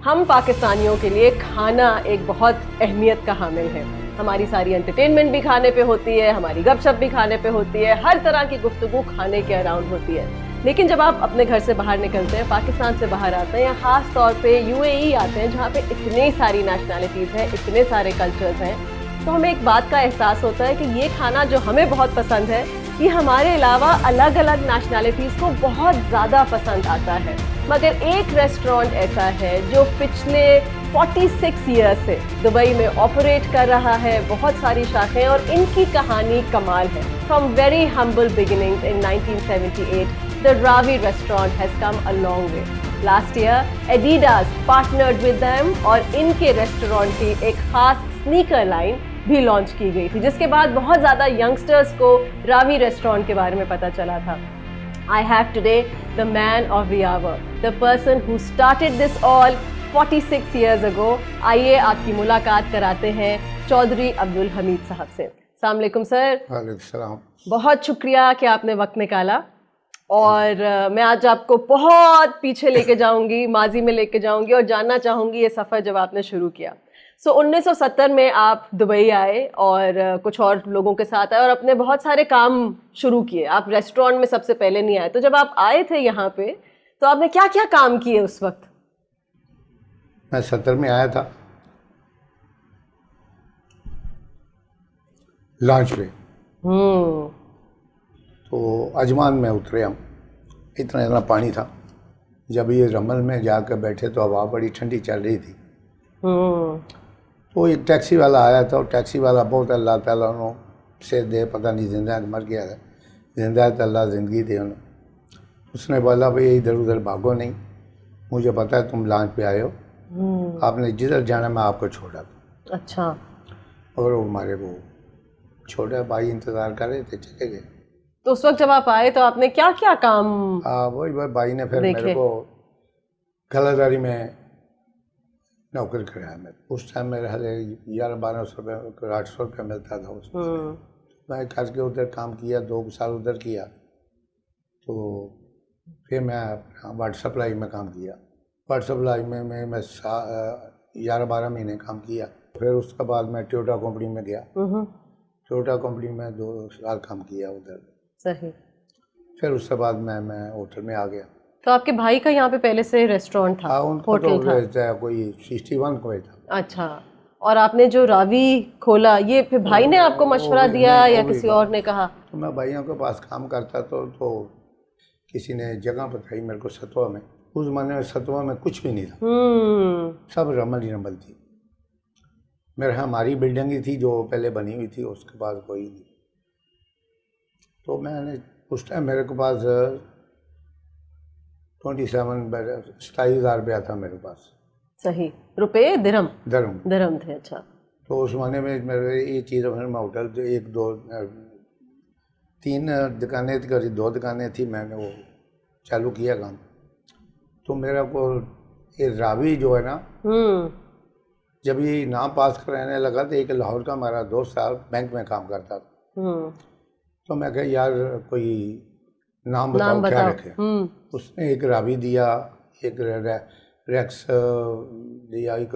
हम पाकिस्तानियों के लिए खाना एक बहुत अहमियत का हामिल है। हमारी सारी एंटरटेनमेंट भी खाने पे होती है, हमारी गपशप भी खाने पे होती है, हर तरह की गुफ्तगू खाने के अराउंड होती है। लेकिन जब आप अपने घर से बाहर निकलते हैं, पाकिस्तान से बाहर आते हैं या ख़ास तौर पे यूएई आते हैं जहाँ पे इतनी सारी नेशनैलिटीज़ हैं, इतने सारे कल्चर्स हैं, तो हमें एक बात का एहसास होता है कि ये खाना जो हमें बहुत पसंद है, ये हमारे अलावा अलग अलग नेशनैलिटीज़ को बहुत ज़्यादा पसंद आता है। मगर एक रेस्टोरेंट ऐसा है जो पिछले 46 ईयर्स से दुबई में ऑपरेट कर रहा है, बहुत सारी शाखें, और इनकी कहानी कमाल है। From very humble beginnings in 1978, the Ravi restaurant has come a long way. Last year, Adidas partnered with them और इनके रेस्टोरेंट की एक खास स्नीकर लाइन भी लॉन्च की गई थी, जिसके बाद बहुत ज़्यादा यंगस्टर्स को रावी रेस्टोरेंट के बारे में पता चला था। I have today the man of the hour, the person who started this all 46 years ago. आइए आपकी मुलाकात कराते हैं चौधरी अब्दुल हमीद साहब से। अस्सलाम वालेकुम सर। वालेकुम सलाम। बहुत शुक्रिया कि आपने वक्त निकाला, और मैं आज आपको बहुत पीछे लेके जाऊंगी, माजी में लेके जाऊंगी और जानना चाहूँगी ये सफ़र जब आपने शुरू किया। 1970 में आप दुबई आए और कुछ और लोगों के साथ आए और अपने बहुत सारे काम शुरू किए। आप रेस्टोरेंट में सबसे पहले नहीं आए, तो जब आप आए थे यहाँ पे तो आपने क्या क्या काम किए उस वक्त? मैं 70 में आया था लॉन्च पे, तो अजमान में उतरे हम। इतना पानी था। जब ये रमल में जाकर बैठे तो हवा बड़ी ठंडी चल रही थी। तो एक टैक्सी वाला आया था, और टैक्सी वाला बहुत अल्लाह ताला से दे, पता नहीं जिंदा है मर गया है, जिंदा है तो अल्लाह ज़िंदगी दे उन्हें। उसने बोला भाई इधर उधर भागो नहीं, मुझे पता है तुम लॉन्च पे आए हो, आपने जिधर जाना मैं आपको छोड़ा। अच्छा। और वो हमारे वो छोटा भाई इंतज़ार कर रहे थे, चले गए। तो उस वक्त जब आप आए तो आपने क्या क्या काम? वही भाई ने फिर मेरे को गलादारी में नौकरी कराया। मैं उस टाइम मेरे हाल 1100-1200 रुपये 800 रुपये मिलता था उसमें। मैं करके उधर काम किया, 2 साल उधर किया। तो फिर मैं वाटर सप्लाई में काम किया। वाटर सप्लाई में मैं 11-12 महीने काम किया। फिर उसके बाद मैं टोयोटा कंपनी में गया। टोयोटा कंपनी में 2 साल काम किया उधर। सही। फिर उसके बाद मैं होटल में आ गया। तो आपके भाई का यहाँ पे पहले से रेस्टोरेंट था? होटल था कोई 61 कोई था। अच्छा। और आपने जो रावी खोला, ये फिर भाई ने आपको मशवरा दिया या किसी और ने कहा? तो मैं भाइयों के पास काम करता तो किसी ने जगह बताई मेरे को सतवा में। उस ज़माने में सतवा में कुछ भी नहीं था, सब रमल ही रमल थी। हमारी बिल्डिंग ही थी जो पहले बनी हुई थी, उसके बाद कोई नहीं। तो मैंने उस टाइम मेरे के पास 27,000 रुपया था मेरे पास। सही। रुपए? दिरहम? दिरहम थे। अच्छा। तो उस ज़माने में मेरे ये चीज़ मैं होटल 3 दुकानें थी, करीब 2 दुकानें थी। मैंने वो चालू किया काम। तो मेरा को ये रावी जो है ना, जब ये नाम पास कराने लगा तो एक लाहौर का हमारा दोस्त था, बैंक में काम करता था। तो मैं कहा यार कोई नाम बताओ क्या रखे। उसने एक रावी दिया, एक रेक्स दिया, एक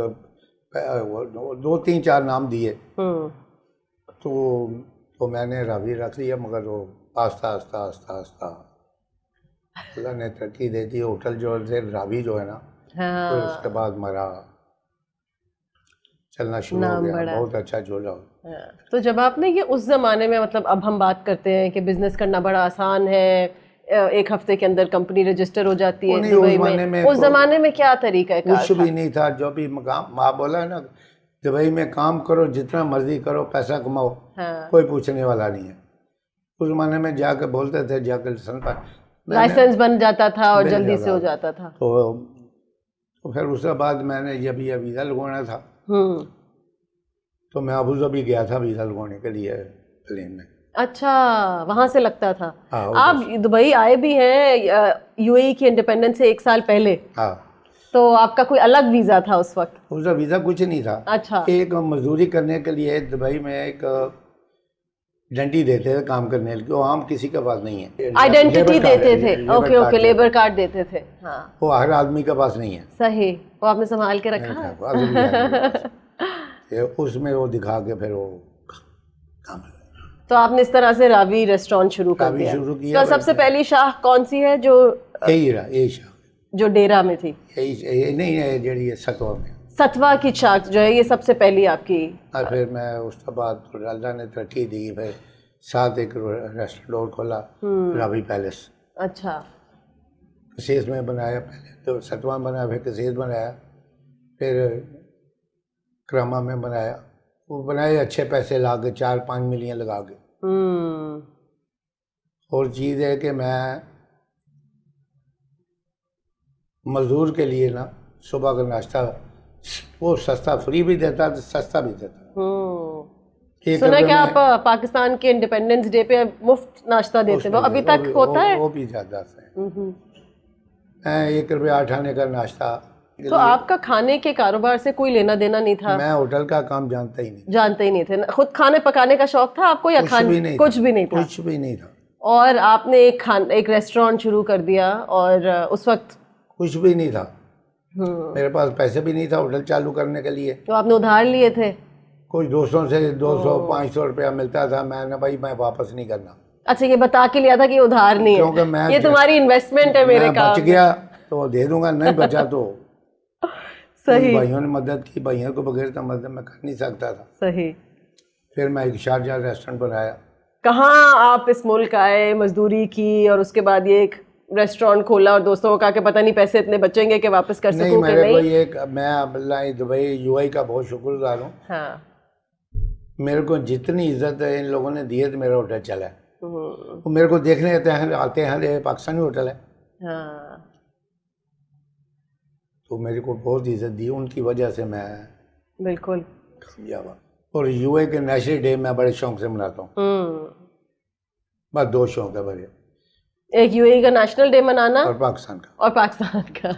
2-3-4 नाम दिए। तो मैंने रावी रख लिया। मगर वो आस्ता आस्ता अल्लाह ने तरक्की दे दी। होटल जो है रावी जो है ना, तो उसके बाद हमारा चलना शुरू हो गया, बहुत अच्छा चला। तो जब आपने ये उस ज़माने में, मतलब अब हम बात करते हैं कि बिज़नेस करना बड़ा आसान है, 1 हफ्ते के अंदर कंपनी रजिस्टर हो जाती है दुबई में, उस ज़माने में क्या तरीका है? कुछ भी नहीं था। जो भी माँ बोला है ना, दुबई में काम करो, जितना मर्जी करो, पैसा कमाओ, कोई पूछने वाला नहीं है। उस ज़माने में जाकर बोलते थे, जाकर लाइसेंस बन जाता था और जल्दी से हो जाता था। तो फिर उसके बाद मैंने जब ये वीज़ा लगवाना था, तो मैं अबू धाबी गया था वीज़ा लगवाने के लिए प्लेन में। अच्छा, वहाँ से लगता था। आप दुबई आए भी हैं यूएई की इंडिपेंडेंस से 1 साल पहले। हाँ। तो आपका कोई अलग वीज़ा था उस वक्त? उसका वीज़ा कुछ नहीं था। अच्छा। एक मजदूरी करने के लिए दुबई में एक डंडी देते थे काम करने के लिए, वो आम किसी के पास नहीं है। आइडेंटिटी देते थे, ओके ओके, लेबर कार्ड देते थे, हाँ वो हर आदमी के पास नहीं है। सही, वो आपने संभाल के रखा। उसमें वो दिखा के फिर वो काम। तो आपने इस तरह से रावी रेस्टोरेंट शुरू कर दिया। तो सबसे पहली शाख कौन सी है जो यही शाख जो डेरा में थी? यही नहीं है जेड़ी है सतवा में, सतवा की शाख जो है ये सबसे पहली आपकी। और फिर मैं उसके बाद अल्लाह ने तरक्की दी, फिर 7 एकड़ रेस्टोरेंट और खोला, रावी पैलेस। अच्छा, कसीस में बनाया, पहले तो सतवा में बनाया, फिर कसीस बनाया, फिर क्रामा में बनाया। वो बनाए अच्छे पैसे ला के, 4-5 मिलियन लगा के। और चीज़ है कि मैं मजदूर के लिए ना सुबह का नाश्ता वो सस्ता फ्री भी देता, सस्ता भी देता। सुना कि आप पाकिस्तान के इंडिपेंडेंस डे पे मुफ्त नाश्ता देते हो, अभी तक होता है? वो भी ज़्यादा से मैं 1 रुपया 8 आने का नाश्ता। तो आपका खाने के कारोबार से कोई लेना देना नहीं था? मैं होटल का काम जानता ही नहीं। जानते ही नहीं थे? खुद खाने पकाने का शौक था आपको या खाने? कुछ भी नहीं था। कुछ भी नहीं था। और आपने एक रेस्टोरेंट शुरू कर दिया, और उस वक्त कुछ भी नहीं था, मेरे पास पैसे भी नहीं था होटल चालू करने के लिए। तो आपने उधार लिए थे? कुछ दोस्तों से 200-500 रुपया मिलता था। मैंने भाई मैं वापस नहीं करना। अच्छा, ये बता के लिया था कि उधार नहीं है, क्योंकि मैं ये तुम्हारी इन्वेस्टमेंट है मेरे काम। बच गया तो दे दूंगा, नहीं बचा तो सही। भाइयों ने मदद की, भाइयों को बगैर तो मदद मैं कर नहीं सकता था। सही। फिर मैं एक शारजाह रेस्टोरेंट बनाया। कहाँ आप इस मुल्क आए, मजदूरी की, और उसके बाद ये एक रेस्टोरेंट खोला, और दोस्तों को कहा कि पता नहीं पैसे इतने बचेंगे कि वापस कर सकूं कि नहीं? मेरे को ये मैं अल्लाह दुबई यूएई का बहुत शुक्रगुजार हूँ। हाँ। मेरे को जितनी इज्जत है इन लोगों ने दी है तो मेरा होटल चला है। वो मेरे को देखने आते हैं पाकिस्तानी होटल है। हाँ। तो मेरे को बहुत इज्जत दी, उनकी वजह से मैं बिल्कुल कामयाब। और यूए के नेशनल डे मैं बड़े शौक से मनाता हूँ। बस 2 शौक है बड़े, एक यूएई का नेशनल डे मनाना और पाकिस्तान का।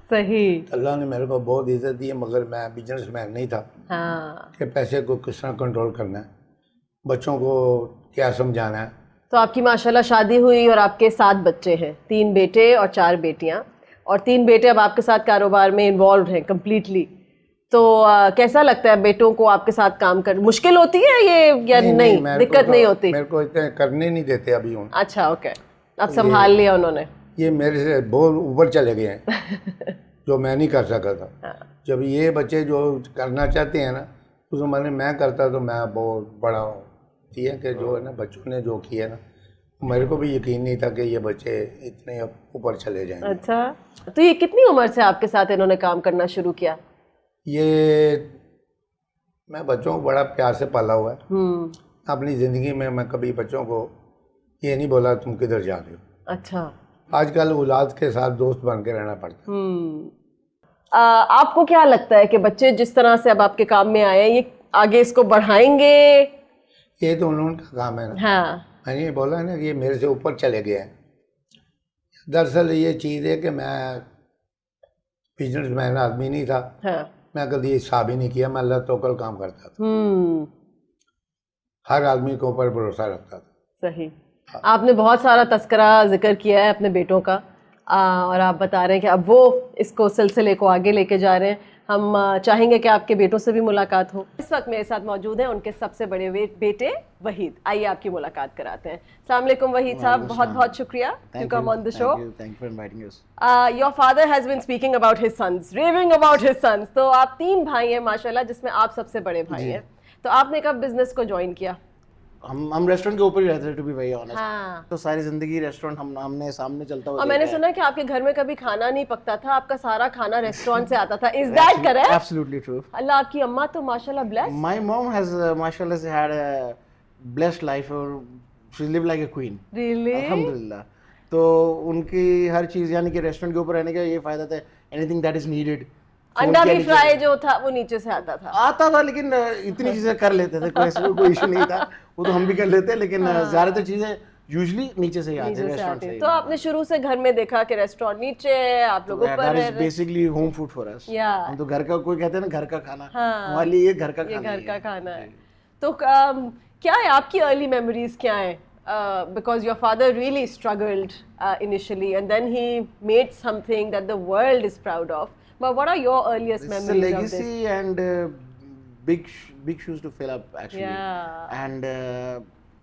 सही। अल्लाह ने मेरे को बहुत इज्जत दी है, मगर मैं बिजनेसमैन नहीं था। हाँ। कि पैसे को किस तरह कंट्रोल करना है, बच्चों को क्या समझाना है। तो आपकी माशाल्लाह शादी हुई और आपके 7 बच्चे हैं, 3 बेटे और 4 बेटियां, और 3 बेटे अब आपके साथ कारोबार में इन्वॉल्व हैं कम्प्लीटली। तो कैसा लगता है बेटों को आपके साथ काम कर? मुश्किल होती है ये या नहीं दिक्कत नहीं होती? मेरे को इतने करने नहीं देते अभी हूँ। अच्छा, ओके, अब संभाल लिया उन्होंने। ये मेरे से बहुत ऊपर चले गए हैं जो मैं नहीं कर सका था। हाँ। जब ये बच्चे जो करना चाहते हैं ना, उस मैंने मैं करता तो मैं बहुत बड़ा किया कि जो है ना बच्चों ने जो किया ना, मेरे को भी यकीन नहीं था कि ये बच्चे इतने ऊपर चले जाएंगे। अच्छा, तो ये कितनी उम्र से आपके साथ इन्होंने काम करना शुरू किया? ये मैं बच्चों को बड़ा प्यार से पाला हुआ है। अपनी ज़िंदगी में मैं कभी बच्चों को ये नहीं बोला तुम किधर जा रहे हो। अच्छा। आजकल औलाद के साथ दोस्त बन के रहना पड़ता है। आपको क्या लगता है कि बच्चे जिस तरह से अब आपके काम में आए हैं, ये आगे इसको बढ़ाएंगे? ये तो उनका काम है ना। हाँ। मैंने ये बोला ना कि ये मेरे से ऊपर चले गए हैं। दरअसल ये चीज़ है कि मैं बिजनेसमैन आदमी नहीं था। हाँ। मैं कभी हिसाब ही नहीं किया, मैं अल्लाह तवक्कल काम करता था। हर आदमी के ऊपर भरोसा रखता था। सही। आपने बहुत सारा तस्करा जिक्र किया है अपने बेटों का, और आप बता रहे हैं कि अब वो इसको सिलसिले को आगे लेके जा रहे हैं। हम चाहेंगे कि आपके बेटों से भी मुलाकात हो। इस वक्त मेरे साथ मौजूद हैं उनके सबसे बड़े बेटे वहीद। आइए आपकी मुलाकात कराते हैं। अस्सलाम वालेकुम वहीद साहब, बहुत बहुत शुक्रिया to come on the show. Thank you for inviting us. Your father has been speaking about his sons, raving about his sons. तो आप 3 भाई हैं माशाल्लाह, जिसमें आप सबसे बड़े भाई हैं। तो आपने कब बिजनेस को ज्वाइन किया? हम रेस्टोरेंट के ऊपर ही रहते थे, टू बी वेरी ऑनेस्ट। हाँ। तो सारी जिंदगी रेस्टोरेंट हमने सामने चलता हुआ। और मैंने सुना कि आपके घर में कभी खाना नहीं पकता था, आपका सारा खाना रेस्टोरेंट से आता था। Is that correct? Absolutely true. अल्लाह, आपकी अम्मा तो माशाल्लाह ब्लेस्ड। माय मॉम हैज माशाल्लाह हैड अ ब्लेस्ड लाइफ और she live like a queen. Really? अल्हम्दुलिल्लाह। तो उनकी हर चीज़, यानी कि रेस्टोरेंट के ऊपर रहने का ये फ़ायदा था, एनीथिंग दैट इज़ नीडेड। अंडा भी फ्राई जो था वो नीचे से आता था, लेकिन इतनी चीज़ें कर लेते थे, कोई इशू नहीं था। वो तो हम भी कर लेते हैं, लेकिन ज़्यादातर चीज़ें यूजुअली नीचे से ही आती है, रेस्टोरेंट से। तो आपने शुरू से घर में देखा कि रेस्टोरेंट नीचे है, आप लोग ऊपर है। Basically home food for us. हम तो घर का, कोई कहते हैं ना घर का खाना, हमारे लिए ये घर का खाना है। तो क्या है आपकी अर्ली मेमोरीज क्या है? Because your father really struggled initially, and then he made something that the world is proud of. But what are your earliest It's a memories of this? legacy and big shoes to fill up actually. Yeah. And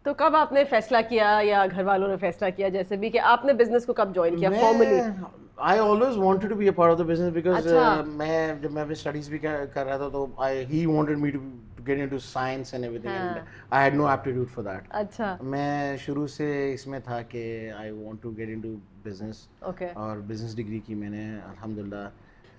तो कब आपने फैसला किया या घर वालों ने फैसला किया जैसे भी कि आपने बिजनेस को कब ज्वाइन किया formally? I always wanted to be a part of the business because अच्छा. मैं जब मैं अपनी स्टडीज भी कर रहा था तो he wanted me to get into science and everything and I had no aptitude for that. अच्छा. मैं शुरू से इसमें था कि I want to get into business. Okay. और business डिग्री की मैंने अल्हम्दुलिल्लाह.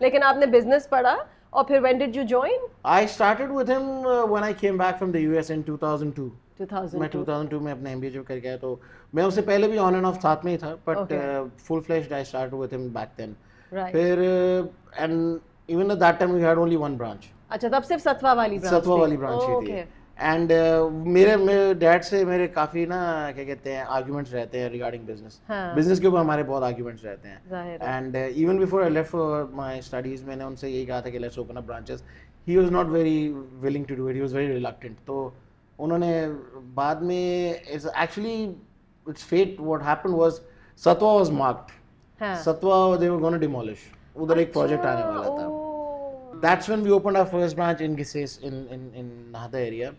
लेकिन आपने बिजनेस पढ़ा और फिर when did you join? I started with him when I came back from the US in 2002. 2002. मैं 2002 में अपना MBA जब करके आया तो मैं उससे पहले भी ऑन एंड ऑफ साथ में ही था but full fleshed I started with him back then. Right. फिर and even at that time we had only one branch. अच्छा तब सिर्फ सतवा वाली ब्रांच सतवा वाली ब्रांच ही थी. एंड मेरे डैड से मेरे काफी ना क्या कहते हैं आर्गुमेंट्स रहते हैं रिगार्डिंग बिजनेस. बिजनेस के ऊपर हमारे बहुत आर्गुमेंट्स रहते हैं. And even before I left for my studies मैंने उनसे यही कहा था कि let's open up branches. He was not very willing to do it. He was very reluctant. तो उन्होंने बाद में it's actually it's fate what happened was सतवा वाज मार्क्ड. सतवा दे वर गोना डिमोलिश. उधर एक प्रोजेक्ट आने वाला था. That's when we opened our first branch in Gises in Nahda area.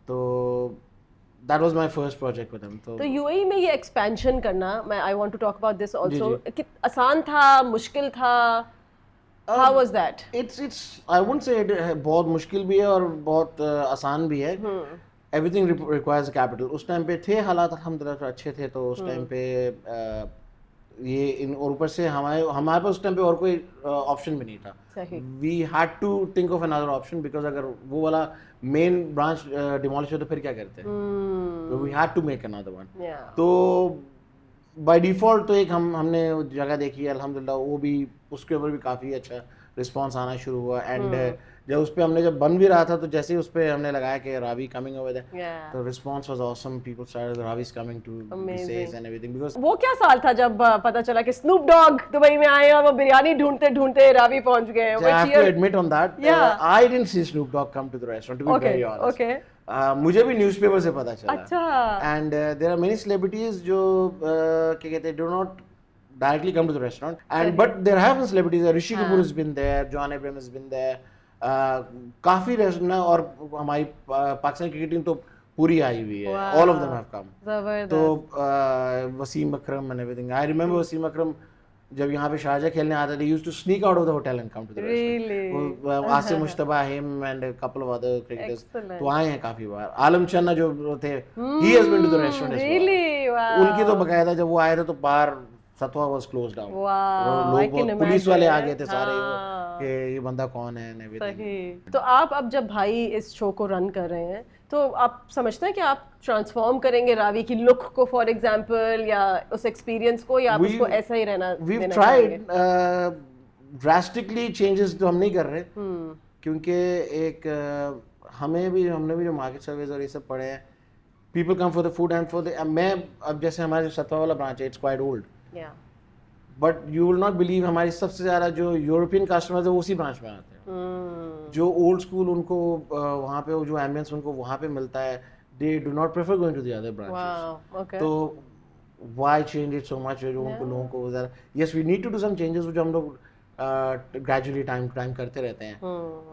तो that was my first project with him. तो UAE में ये एक्सपेंशन करना मैं I want to talk about this also. कि आसान था मुश्किल था? How was that? It's I wouldn't say it बहुत मुश्किल भी है और बहुत आसान भी है. Everything requires a capital. उस टाइम पे थे हालात अल्हम्दुलिल्लाह अच्छे थे तो उस टाइम पे ये इन और ऊपर से हमारे पास उस टाइम पे और कोई ऑप्शन भी नहीं था. We had to think of another option because अगर वो वाला मेन ब्रांच डिमोलिश हो तो फिर क्या करते हैं. तो we had to make another one. तो बाय डिफॉल्ट तो एक हमने जगह देखी है अल्हम्दुलिल्लाह. वो भी उसके ऊपर भी काफ़ी अच्छा रिस्पांस आना शुरू हुआ. एंड जब उस पे हमने जब बन भी रहा था तो जैसे ही उस पे हमने लगाया कि रावी कमिंग ओवर देयर तो response was awesome. People started Ravi is coming to guesses and everything because वो क्या साल था जब पता चला कि स्नूप डॉग दुबई में आए और वो बिरयानी ढूंढते ढूंढते रावी पहुंच गए. I have to admit on that I didn't see Snoop Dogg come to the restaurant to be very honest. Okay. मुझे भी न्यूज़पेपर से पता चला. अच्छा. And there are many celebrities जो क्या कहते हैं do not directly come to the restaurant and but there have been celebrities. Rishi Kapoor has been there, John Abraham has been there. काफी रेस्टोरेंट और हमारी पाकिस्तान क्रिकेट टीम तो पूरी आई हुई है. All of them have come. तो Wasim Akram and everything. I remember Wasim Akram जब यहाँ पे शारजा खेलने आते थे used to sneak out of the hotel and come to the restaurant. Asim Mushtaba him and couple of other cricketers तो आए हैं काफी बार. आलम चन्ना जो थे he has been to the restaurant as well. उनकी तो बकायदा जब वो आए थे तो बाहर सतवा वाज क्लोज्ड डाउन. लोग पुलिस वाले आ गए थे सारे कि ये बंदा कौन है एंड एवरीथिंग. तो आप अब जब भाई इस शो को रन कर रहे हैं तो आप समझते हैं कि आप ट्रांसफॉर्म करेंगे रावी की लुक को फॉर एग्जांपल या उस एक्सपीरियंस को या आप उसको ऐसा ही रहना देना चाहेंगे? We've tried ड्रास्टिकली चेंजेस तो हम नहीं कर रहे क्योंकि एक हमने भी जो मार्केट सर्वेज और ये सब पढ़े हैं. People come for the food and for the मैं अब जैसे हमारे जो सतवा वाला ब्रांच है it's quite old. But you will not believe हमारी सबसे ज़्यादा जो यूरोपियन कस्टमर्स है वो उसी ब्रांच में आते हैं. जो ओल्ड स्कूल उनको वहाँ पे जो एम्बियंस उनको वहाँ पे मिलता है they do not prefer going to the other branches. तो why change it so much. जो उनको लोगों को ज़्यादा yes we need to do some changes जो हम लोग ग्रेजुअली टाइम करते रहते हैं.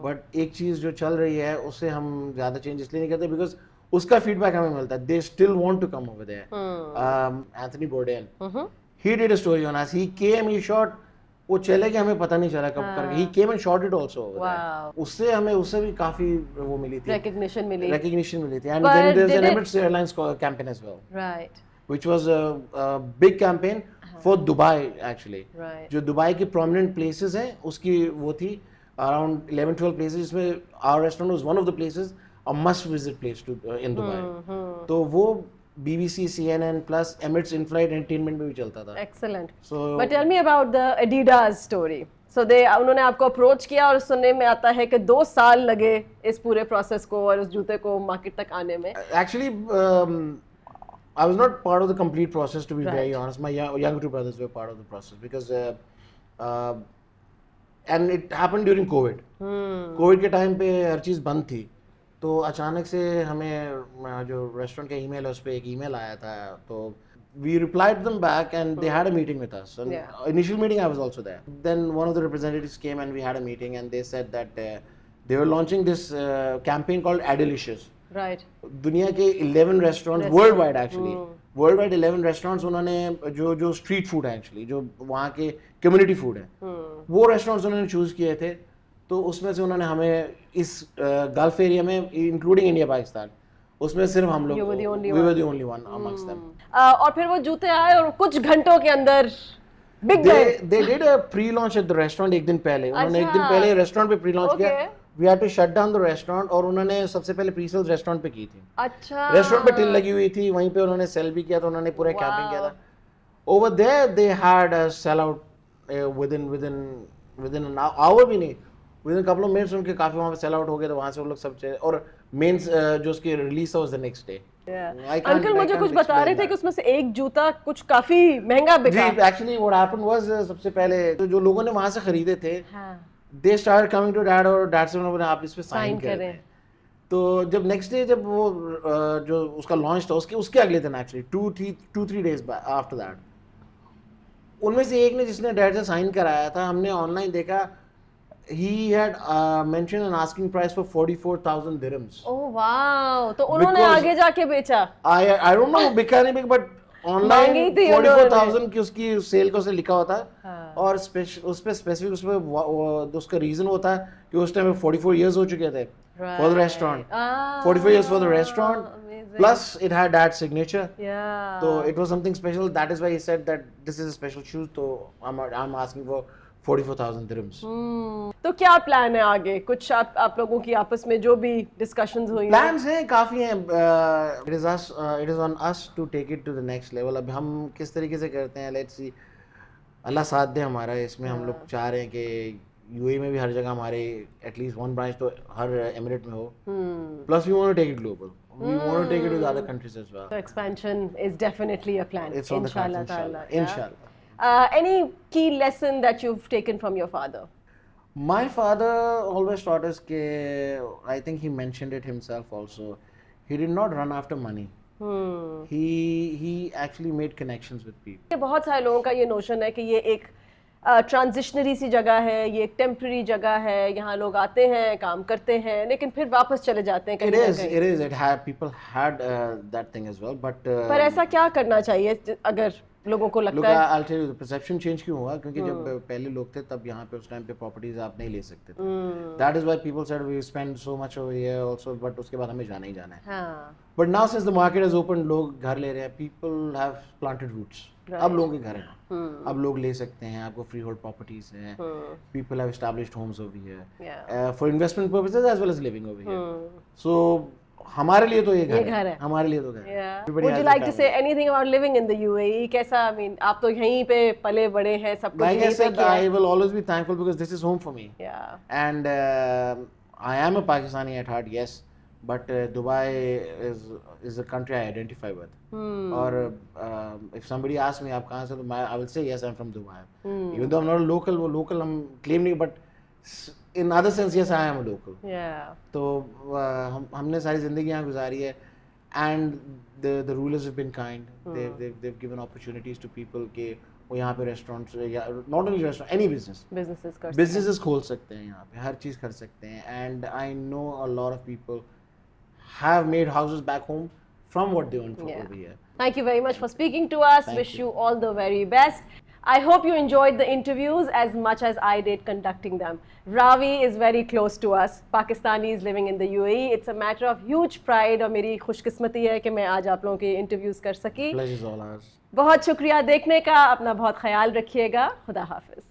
बट एक चीज़ जो चल रही है उससे हम ज़्यादा चेंज इसलिए नहीं करते बिकॉज उसका फीडबैक हमें मिलता है. They still want to come over there. Anthony Bourdain he did a story on us. He came, he shot. वो चले गए हमें पता नहीं चला कब करके. He came and shot it also over there. उससे भी काफी वो मिली थी. Recognition मिली थी. And then there's an Emirates Airlines campaign as well. Right. Which was a big campaign for Dubai actually. Right. जो दुबई के prominent places हैं उसकी वो थी around 11-12 places जिसमें our restaurant was one of the places a must visit place to in Dubai. तो वो BBC, CNN plus Emirates in-flight entertainment में भी चलता था. Excellent. So, but tell me about the Adidas story. So उन्होंने आपको approach किया और सुनने में आता है कि 2 साल लगे इस पूरे प्रोसेस को और उस जूते को मार्केट तक आने में. Actually, I was not part of the complete process to be very honest. My younger two brothers were part of the process because and it happened during COVID. COVID के time पे हर चीज़ बंद थी. तो अचानक से हमें जो रेस्टोरेंट का ईमेल है उस पर एक ईमेल आया था, तो we replied them back and they had a meeting with us. And initial meeting I was also there. Then one of the representatives came and we had a meeting and they said that they were launching this campaign called Adelicious. Right. दुनिया के 11 restaurants worldwide actually. Worldwide 11 restaurants उन्होंने जो street food है actually, जो वहाँ के community food है, वो restaurants उन्होंने choose किए थे. तो उसमें से उन्होंने हमें इस गल्फ एरिया में including इंडिया पाकिस्तान, उसमें सिर्फ हम लोग we were the only one amongst them. और फिर वो जूते आए और कुछ घंटों के अंदर बिक गए. They did a pre-launch at the restaurant एक दिन पहले. उन्होंने एक दिन पहले रेस्टोरेंट पे pre-launch किया. We had to shut down the restaurant और उन्होंने सबसे पहले pre-sales रेस्टोरेंट पे की थी. अच्छा. रेस्टोरेंट पे टिल लगी हुई थी, वहीं पे उन्होंने सेल भी किया था, उन्होंने पूरा कैंपिंग किया था. Over there they had a sellout within an hour भी नहीं. Within a couple of minutes उनके काफी वहाँ पे sell out हो गए थे, वहाँ से वो लोग सब चले. और मेन जो उसकी रिलीज था was the next day. Uncle मुझे कुछ बता रहे थे कि उसमें से एक जूता कुछ काफी महंगा बिका. जी, actually what happened was सबसे पहले तो जो लोगों ने वहाँ से खरीदे थे, they started coming to dad और dad से उन्होंने आप इस पे साइन करें. तो जब नेक्स्ट डे जब वो जो उसका लॉन्च था उसके अगले दिन एक्चुअली 2-3 days आफ्टर दैट, उनमें से एक ने जिसने डैड से साइन कराया था, हमने ऑनलाइन देखा he had mentioned an asking price for 44,000 dirhams. Oh wow! तो उन्होंने आगे जाके बेचा. I don't know बिका नहीं बिका, but ऑनलाइन 44,000 की उसकी सेल को से लिखा होता है. और उस पे स्पेसिफिक उस पे उसका रीजन होता है कि उस टाइम 44 years हो चुके थे for the restaurant. 44 years for the restaurant. Plus it had that signature. Yeah. So it was something special. That is why he said that this is a special shoes. So I'm asking for 44,000 dirhams. तो क्या plan है आगे? कुछ आप लोगों की आपस में जो भी डिस्कशंस हुई हैं? प्लान्स हैं, काफी हैं. It is on us to take it to the next level. अब हम किस तरीके से करते हैं, let's see. अल्लाह साथ दे हमारा इसमें. हम लोग चाह रहे हैं कि यूएई में भी हर जगह हमारे एटलीस्ट वन ब्रांच तो हर एमिरेट में हो. Plus we want to take it global. We want to take it to the other countries as well. So expansion is definitely a plan. It's on the cards, inshallah. Any key lesson that you've taken from your father? My father always taught us I think he mentioned it himself also. He did not run after money. He actually made connections with people. बहुत सारे लोगों का ये notion है कि ये एक transitionary सी जगह है, ये एक टेम्पररी जगह है, यहाँ लोग आते हैं, काम करते हैं, लेकिन फिर वापस चले जाते हैं कहीं ना कहीं. It had people had that thing as well, but पर ऐसा क्या करना चाहिए अगर लोगों को लगता है? I'll tell you the perception change क्यों हुआ, क्योंकि जब पहले लोग थे तब यहाँ पे उस टाइम पे प्रॉपर्टीज आप नहीं ले सकते थे. That is why people said we spend so much over here also, but उसके बाद हमें जाना ही जाना है. But now since the market has opened, लोग घर ले रहे हैं. People have planted roots. अब लोगों के घर हैं. अब लोग ले सकते हैं, आपको फ्री होल्ड प्रॉपर्टीज हैं. People have established homes over here for investment purposes as well as living over here. So हमारे लिए तो ये घर है. हमारे लिए तो घर है. Would you like to say anything about living in the UAE? कैसा, I mean, आप तो यहीं पे पले बड़े हैं, सब कुछ यहीं पे किया. I will always be thankful because this is home for me. Yeah. And I am a Pakistani at heart, yes, but Dubai is a country I identify with. Or if somebody asks me आप कहाँ से, तो I will say yes, I'm from Dubai. Even though I'm not a local, वो local हम claim नहीं, but in other sense yes, I am a local. Yeah. तो हमने सारी जिंदगी यहाँ गुजारी है, and the rulers have been kind. They've given opportunities to people कि वो यहाँ पे restaurants या not only restaurant, any businesses खोल सकते हैं यहाँ पे, हर चीज़ कर सकते हैं. And I know a lot of people have made houses back home from what they earned from over here. Thank you very much for speaking to us. Wish you all the very best. I hope you enjoyed the interviews as much as I did conducting them. Ravi is very close to us. Pakistanis living in the UAE. It's a matter of huge pride और मेरी खुशकिस्मती है कि मैं आज आप लोगों के interviews कर सकी. Pleasure is all ours. बहुत शुक्रिया देखने का. अपना बहुत ख्याल रखिएगा. खुदा हाफिज.